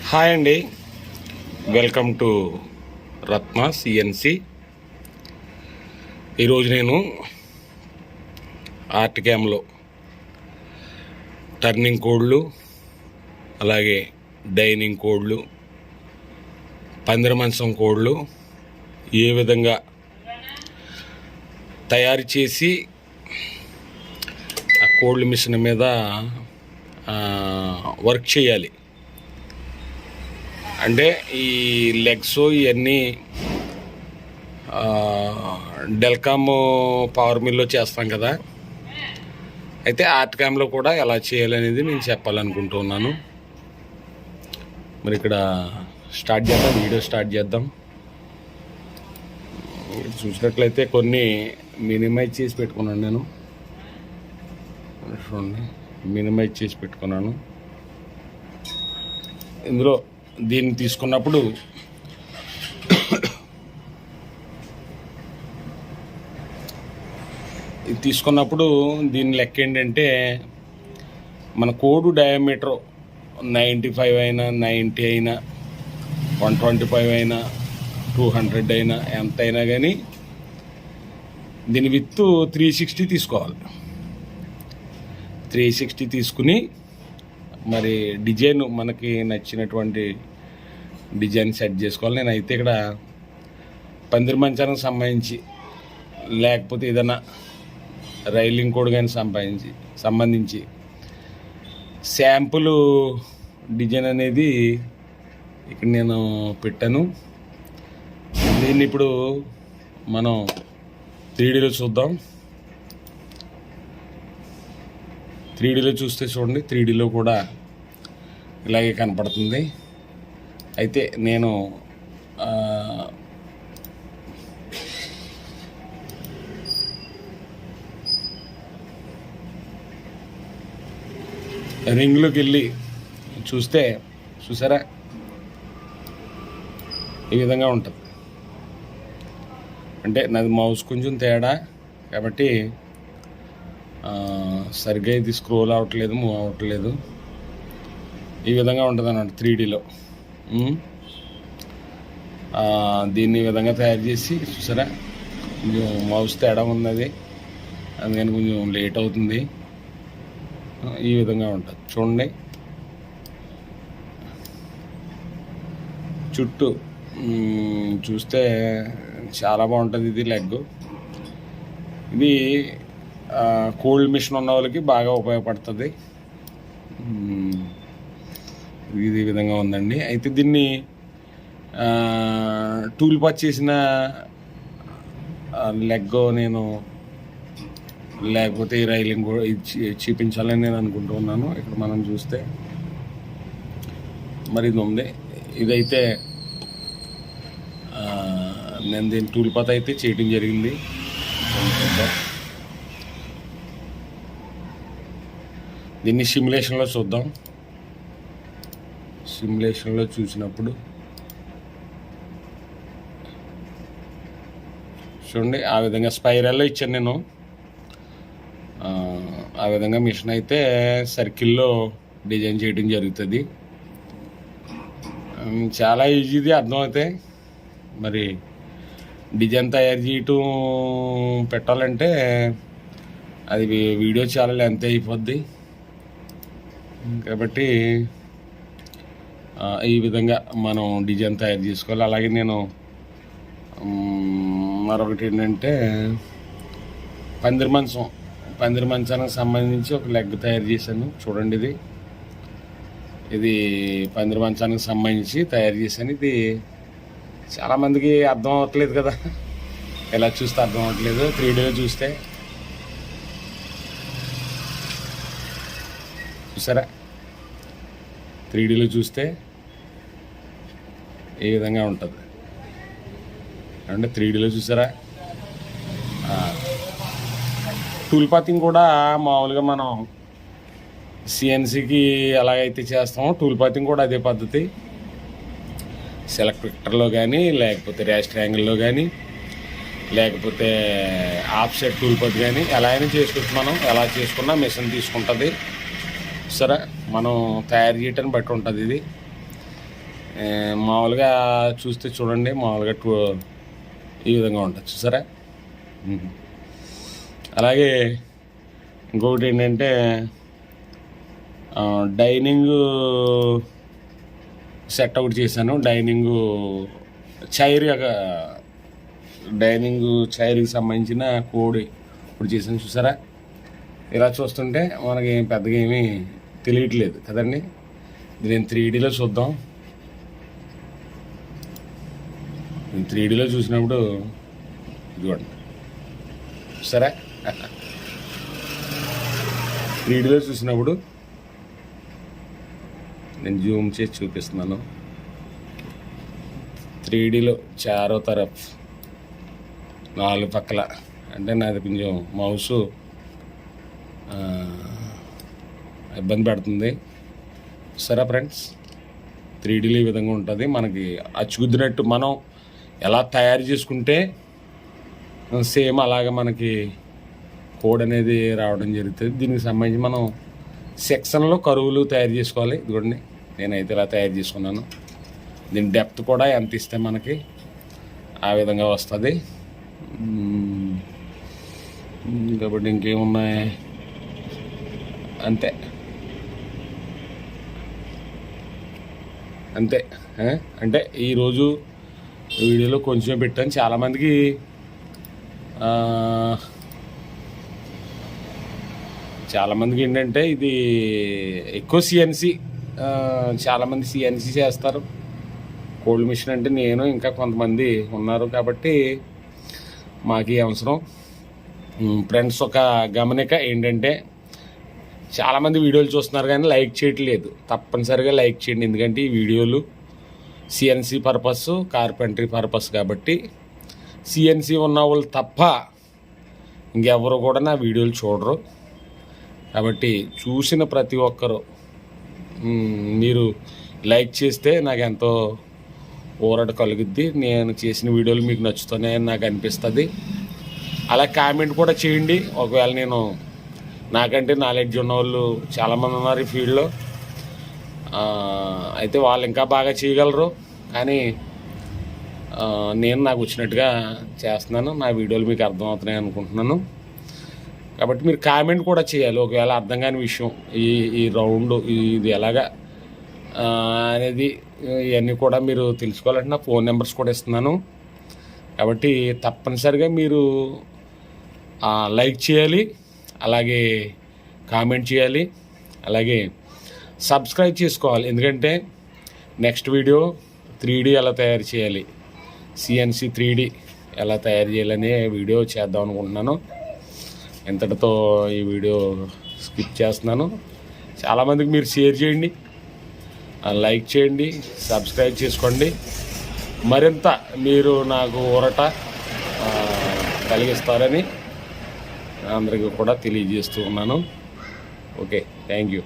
Hi అండి, welcome to Ratna CNC. ఈరోజు నేను ఆర్ట్ క్యామ్లో టర్నింగ్ కోడ్లు, అలాగే డైనింగ్ కోడ్లు, పందిర మంచం కోడ్లు ఏ విధంగా తయారు చేసి ఆ కోడ్ల మిషన్ మీద వర్క్ చేయాలి అంటే ఈ లెగ్స్ ఇవన్నీ డెల్కామ్ పవర్ మిల్లో చేస్తాం కదా, అయితే ఆర్ట్ క్యామ్లో కూడా ఎలా చేయాలనేది నేను చెప్పాలనుకుంటున్నాను. మరి ఇక్కడ స్టార్ట్ చేద్దాం, వీడియో స్టార్ట్ చేద్దాం. చూసినట్లయితే కొన్ని మినిమైజ్ చేసి పెట్టుకున్నాను నేను. చూడండి, మినిమైజ్ చేసి పెట్టుకున్నాను. ఇందులో దీన్ని తీసుకున్నప్పుడు దీని లెక్క ఏంటంటే, మన కోడు డయామీటర్ 95 అయినా, 90 అయినా, 125 అయినా, 200 అయినా, ఎంత అయినా కానీ దీని విత్ 360 తీసుకోవాలి. 360 తీసుకుని మరి డిజైన్ మనకి నచ్చినటువంటి డిజైన్ సెట్ చేసుకోవాలి. నేనైతే ఇక్కడ పందిరి మంచానికి సంబంధించి, లేకపోతే ఏదైనా రైలింగ్ కోడ్ కానీ సంబంధించి శాంపుల్ డిజైన్ అనేది ఇక్కడ నేను పెట్టాను. దీన్ని ఇప్పుడు మనం 3Dలో చూద్దాం. 3Dలో చూస్తే చూడండి, 3Dలో కూడా ఇలాగే కనపడుతుంది. అయితే నేను రింగ్లోకి వెళ్ళి చూసారా, ఈ విధంగా ఉంటుంది. అంటే నాది మౌస్ కొంచెం తేడా కాబట్టి సరిగ్గా ఇది స్క్రోల్ అవ్వట్లేదు, మూవ్ అవ్వట్లేదు. ఈ విధంగా ఉంటుంది అన్నమాట 3Dలో. దీన్ని ఈ విధంగా తయారు చేసి చూసారా, కొంచెం మౌస్ తేడా ఉన్నది, అందుకని కొంచెం లేట్ అవుతుంది. ఈ విధంగా ఉంటుంది చూడండి. చుట్టూ చూస్తే చాలా బాగుంటుంది. ఇది లెగ్, ఇది కోల్డ్ మిషన్ ఉన్న వాళ్ళకి బాగా ఉపయోగపడుతుంది. ఇది ఈ విధంగా ఉందండి. అయితే దీన్ని టూల్ పాచ్ చేసిన లెగ్ నేను, లేకపోతే ఈ రైలింగ్ కూడా చూపించాలని నేను అనుకుంటున్నాను. ఇక్కడ మనం చూస్తే మరి ఇది ఉంది. ఇదైతే నేను దీన్ని టూల్ పాత్ అయితే చేయడం జరిగింది. దీన్ని సిమ్యులేషన్లో చూద్దాం. సిమ్యులేషన్లో చూసినప్పుడు చూడండి, ఆ విధంగా స్పైరల్లో ఇచ్చాను నేను. ఆ విధంగా మిషన్ అయితే సర్కిల్లో డిజైన్ చేయడం జరుగుతుంది. చాలా ఈజీది, అర్థమవుతాయి. మరి డిజైన్ తయారు చేయటం పెట్టాలంటే అది వీడియో చాలా లెంత్ అయిపోద్ది. కాబట్టి ఈ విధంగా మనం డిజైన్ తయారు చేసుకోవాలి. అలాగే నేను మరొకటి ఏంటంటే, పందిరి మంచానికి సంబంధించి ఒక లెగ్ తయారు చేశాను. చూడండి, ఇది పందిరి మంచానికి సంబంధించి తయారు చేశాను. ఇది చాలామందికి అర్థం అవ్వట్లేదు కదా, ఎలా చూస్తే అర్థం అవ్వట్లేదు. 3Dలో చూస్తే చూసారా, 3Dలో చూస్తే ఏ విధంగా ఉంటుంది అంటే 3Dలో చూసారా. టూల్ పాతింగ్ కూడా మామూలుగా మనం సిఎన్సికి ఎలాగైతే చేస్తామో టూల్ పాతింగ్ కూడా అదే పద్ధతి. సెలెక్టర్లో కానీ, లేకపోతే ర్యాస్ట్ యాంగిల్లో కానీ, లేకపోతే ఆఫ్సెట్ టూల్ పాత్ కానీ ఎలా అయినా చేసుకోవచ్చు. మనం ఎలా చేసుకున్నా మిషన్ తీసుకుంటుంది. సరే, మనం తయారు చేయటాన్ని బట్టి ఉంటుంది. ఇది మామూలుగా చూస్తే చూడండి, మామూలుగా ఈ విధంగా ఉంటుంది చూసారా. అలాగే ఇంకొకటి ఏంటంటే డైనింగ్ సెట్ ఒకటి చేశాను. డైనింగ్ చైర్కి సంబంధించిన కోడి ఇప్పుడు చేశాను చూసారా. ఇలా చూస్తుంటే మనకి పెద్దగా ఏమీ తెలియట్లేదు కదండి. నేను 3Dలో చూద్దాం. 3Dలో చూసినప్పుడు ఇదిగోండి సరే. 3Dలో చూసినప్పుడు నేను జూమ్ చేసి చూపిస్తున్నాను. 3Dలో చారో తరఫ్ 4 పక్కల అంటే నాది కొంచెం మౌస్ ఇబ్బంది పెడుతుంది సరే ఫ్రెండ్స్. 3Dలో ఈ విధంగా ఉంటుంది. మనకి అచ్చుగుద్దినట్టు మనం ఎలా తయారు చేసుకుంటే సేమ్ అలాగే మనకి కోడ్ అనేది రావడం జరుగుతుంది. దీనికి సంబంధించి మనం సెక్షన్లో కరువులు తయారు చేసుకోవాలి. ఇదిగోండి నేనైతే ఇలా తయారు చేసుకున్నాను. దీని డెప్త్ కూడా ఎంత ఇస్తే మనకి ఆ విధంగా వస్తుంది. కాబట్టి ఇంకేమున్నాయి అంతే అంతే. అంటే ఈరోజు వీడియోలో కొంచెం పెట్టాను. చాలామందికి ఏంటంటే ఇది ఎక్కువ సిఎన్సి, చాలామంది సిఎన్సి చేస్తారు. కోల్డ్ మిషన్ అంటే నేను ఇంకా కొంతమంది ఉన్నారు కాబట్టి మాకు ఈ అవసరం. ఫ్రెండ్స్ ఒక గమనిక ఏంటంటే చాలామంది వీడియోలు చూస్తున్నారు కానీ లైక్ చేయట్లేదు. తప్పనిసరిగా లైక్ చేయండి. ఎందుకంటే ఈ వీడియోలు సిఎన్సి పర్పస్, కార్పెంటరీ పర్పస్ కాబట్టి సిఎన్సి ఉన్న వాళ్ళు తప్ప ఇంకెవరు కూడా నా వీడియోలు చూడరు. కాబట్టి చూసిన ప్రతి ఒక్కరు మీరు లైక్ చేస్తే నాకు ఎంతో ఊరట కలుగుద్ది. నేను చేసిన వీడియోలు మీకు నచ్చుతున్నాయని నాకు అనిపిస్తుంది. అలా కామెంట్ కూడా చేయండి. ఒకవేళ నేను నాకంటే నాలెడ్జ్ ఉన్నవాళ్ళు చాలామంది ఉన్నారు ఈ ఫీల్డ్లో, అయితే వాళ్ళు ఇంకా బాగా చేయగలరు. కానీ నేను నాకు వచ్చినట్టుగా చేస్తున్నాను. నా వీడియోలు మీకు అర్థమవుతున్నాయి అనుకుంటున్నాను. కాబట్టి మీరు కామెంట్ కూడా చేయాలి. ఒకవేళ అర్థం కాని విషయం ఈ రౌండ్ ఇది ఎలాగా అనేది ఇవన్నీ కూడా మీరు తెలుసుకోవాలంటే నా ఫోన్ నెంబర్స్ కూడా ఇస్తున్నాను. కాబట్టి తప్పనిసరిగా మీరు లైక్ చేయాలి, అలాగే కామెంట్ చేయాలి, అలాగే సబ్స్క్రైబ్ చేసుకోవాలి. ఎందుకంటే నెక్స్ట్ వీడియో 3D ఎలా తయారు చేయాలి, సిఎన్సి 3D ఎలా తయారు చేయాలనే వీడియో చేద్దాం అనుకుంటున్నాను. ఇంతటితో ఈ వీడియో స్కిప్ చేస్తున్నాను. చాలామందికి మీరు షేర్ చేయండి, లైక్ చేయండి, సబ్స్క్రైబ్ చేసుకోండి. మరింత మీరు నాకు ఊరట కలిగిస్తారని అందరికీ కూడా తెలియజేస్తూ ఉన్నాను. Okay, thank you.